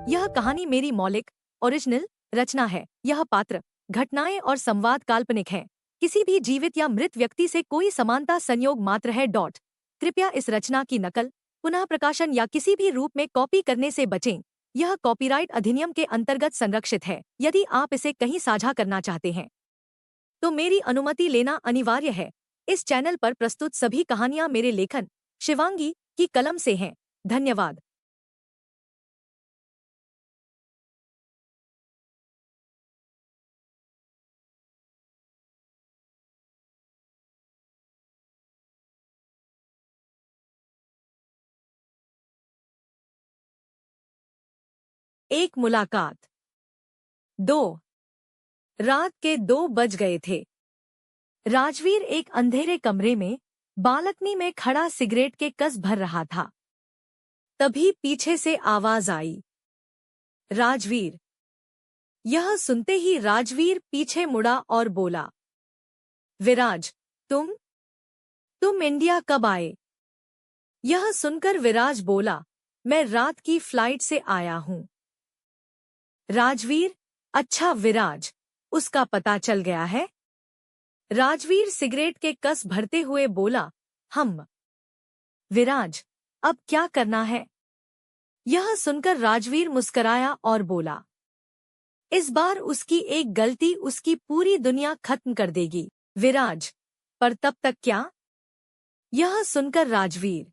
यह कहानी मेरी मौलिक ओरिजिनल रचना है। यह पात्र, घटनाएं और संवाद काल्पनिक हैं। किसी भी जीवित या मृत व्यक्ति से कोई समानता संयोग मात्र है। कृपया इस रचना की नकल, पुनः प्रकाशन या किसी भी रूप में कॉपी करने से बचें। यह कॉपीराइट अधिनियम के अंतर्गत संरक्षित है। यदि आप इसे कहीं साझा करना चाहते हैं तो मेरी अनुमति लेना अनिवार्य है। इस चैनल पर प्रस्तुत सभी कहानियां मेरे लेखन शिवांगी की कलम से हैं। धन्यवाद। एक मुलाकात। 2 रात के 2 बज गए थे। राजवीर एक अंधेरे कमरे में बालकनी में खड़ा सिगरेट के कस भर रहा था। तभी पीछे से आवाज आई, राजवीर। यह सुनते ही राजवीर पीछे मुड़ा और बोला, विराज, तुम इंडिया कब आए? यह सुनकर विराज बोला, मैं रात की फ्लाइट से आया हूं। राजवीर, अच्छा विराज, उसका पता चल गया है? राजवीर सिगरेट के कस भरते हुए बोला, हम। विराज, अब क्या करना है? यह सुनकर राजवीर मुस्कराया और बोला, इस बार उसकी एक गलती उसकी पूरी दुनिया खत्म कर देगी। विराज, पर तब तक क्या? यह सुनकर राजवीर,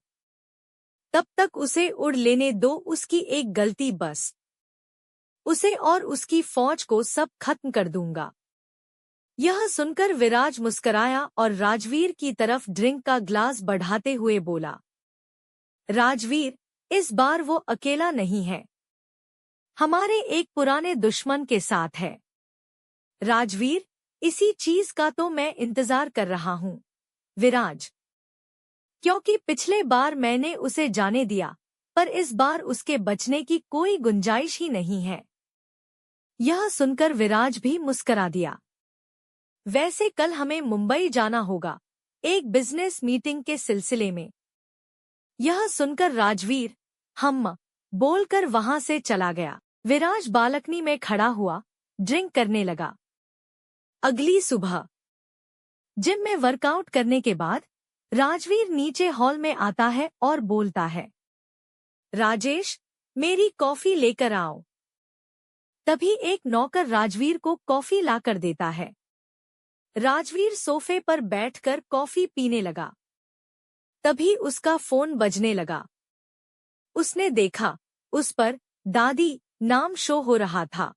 तब तक उसे उड़ लेने दो, उसकी एक गलती बस। उसे और उसकी फौज को सब खत्म कर दूंगा। यह सुनकर विराज मुस्कराया और राजवीर की तरफ ड्रिंक का ग्लास बढ़ाते हुए बोला, राजवीर, इस बार वो अकेला नहीं है, हमारे एक पुराने दुश्मन के साथ है। राजवीर, इसी चीज का तो मैं इंतजार कर रहा हूं। विराज, क्योंकि पिछले बार मैंने उसे जाने दिया, पर इस बार उसके बचने की कोई गुंजाइश ही नहीं है। यह सुनकर विराज भी मुस्करा दिया। वैसे कल हमें मुंबई जाना होगा, एक बिजनेस मीटिंग के सिलसिले में। यह सुनकर राजवीर, हम, बोलकर वहां से चला गया। विराज बालकनी में खड़ा हुआ, ड्रिंक करने लगा। अगली सुबह जिम में वर्कआउट करने के बाद राजवीर नीचे हॉल में आता है और बोलता है, राजेश, मेरी कॉफी लेकर आओ। तभी एक नौकर राजवीर को कॉफी लाकर देता है। राजवीर सोफे पर बैठकर कॉफी पीने लगा। तभी उसका फोन बजने लगा। उसने देखा, उस पर दादी नाम शो हो रहा था।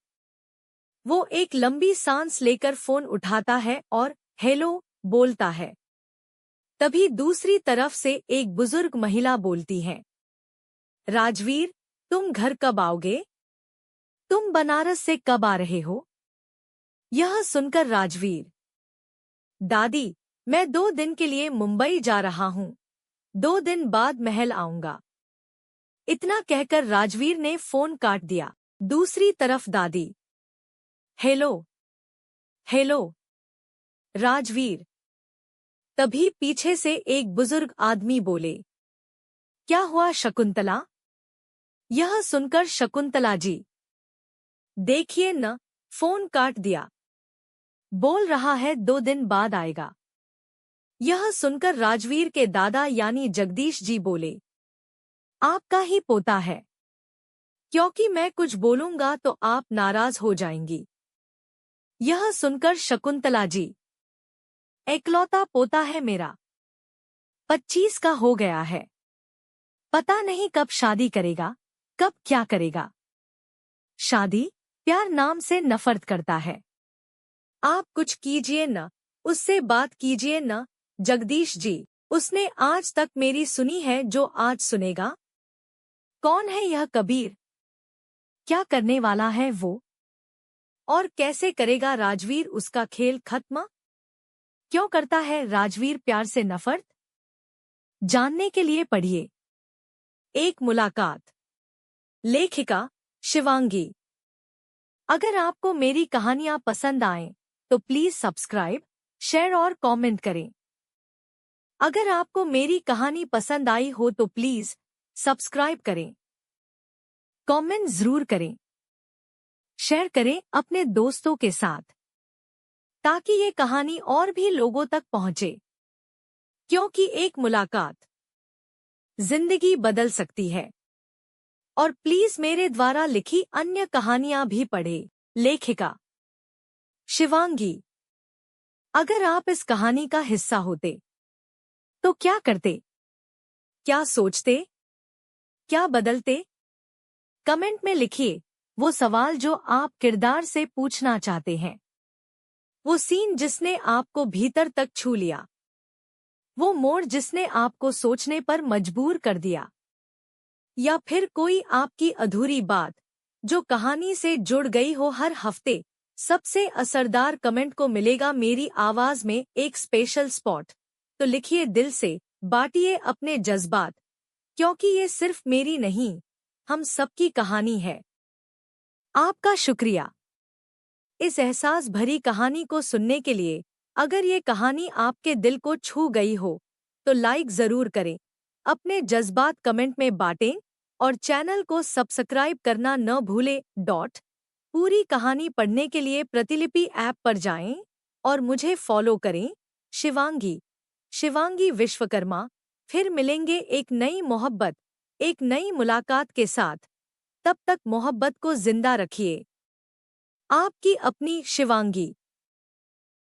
वो एक लंबी सांस लेकर फोन उठाता है और हेलो बोलता है। तभी दूसरी तरफ से एक बुजुर्ग महिला बोलती है, राजवीर, तुम घर कब आओगे? तुम बनारस से कब आ रहे हो? यह सुनकर राजवीर, दादी, मैं 2 दिन के लिए मुंबई जा रहा हूं, 2 दिन बाद महल आऊंगा। इतना कहकर राजवीर ने फोन काट दिया। दूसरी तरफ दादी, हेलो हेलो राजवीर। तभी पीछे से एक बुजुर्ग आदमी बोले, क्या हुआ शकुंतला? यह सुनकर शकुंतला जी, देखिए न, फोन काट दिया, बोल रहा है 2 दिन बाद आएगा। यह सुनकर राजवीर के दादा यानी जगदीश जी बोले, आपका ही पोता है, क्योंकि मैं कुछ बोलूंगा तो आप नाराज हो जाएंगी। यह सुनकर शकुंतला जी, एकलौता पोता है मेरा, 25 का हो गया है, पता नहीं कब शादी करेगा, कब क्या करेगा। शादी प्यार नाम से नफरत करता है। आप कुछ कीजिए न, उससे बात कीजिए न। जगदीश जी, उसने आज तक मेरी सुनी है जो आज सुनेगा? कौन है यह कबीर? क्या करने वाला है वो? और कैसे करेगा राजवीर उसका खेल खत्म? क्यों करता है राजवीर प्यार से नफरत? जानने के लिए पढ़िए एक मुलाकात। लेखिका शिवांगी। अगर आपको मेरी कहानियां पसंद आएं तो प्लीज सब्सक्राइब, शेयर और कमेंट करें। अगर आपको मेरी कहानी पसंद आई हो तो प्लीज सब्सक्राइब करें। कमेंट जरूर करें, शेयर करें अपने दोस्तों के साथ, ताकि ये कहानी और भी लोगों तक पहुंचे। क्योंकि एक मुलाकात जिंदगी बदल सकती है। और प्लीज मेरे द्वारा लिखी अन्य कहानियां भी पढ़ें। लेखिका शिवांगी। अगर आप इस कहानी का हिस्सा होते तो क्या करते? क्या सोचते? क्या बदलते? कमेंट में लिखिए वो सवाल जो आप किरदार से पूछना चाहते हैं, वो सीन जिसने आपको भीतर तक छू लिया, वो मोड़ जिसने आपको सोचने पर मजबूर कर दिया, या फिर कोई आपकी अधूरी बात जो कहानी से जुड़ गई हो। हर हफ्ते सबसे असरदार कमेंट को मिलेगा मेरी आवाज में एक स्पेशल स्पॉट। तो लिखिए दिल से, बांटिए अपने जज्बात, क्योंकि ये सिर्फ मेरी नहीं, हम सबकी कहानी है। आपका शुक्रिया इस एहसास भरी कहानी को सुनने के लिए। अगर ये कहानी आपके दिल को छू गई हो तो लाइक जरूर करें, अपने जज्बात कमेंट में बांटें और चैनल को सब्सक्राइब करना न भूलें। पूरी कहानी पढ़ने के लिए प्रतिलिपि ऐप पर जाएं और मुझे फॉलो करें, शिवांगी विश्वकर्मा। फिर मिलेंगे एक नई मोहब्बत, एक नई मुलाकात के साथ। तब तक मोहब्बत को जिंदा रखिए। आपकी अपनी शिवांगी।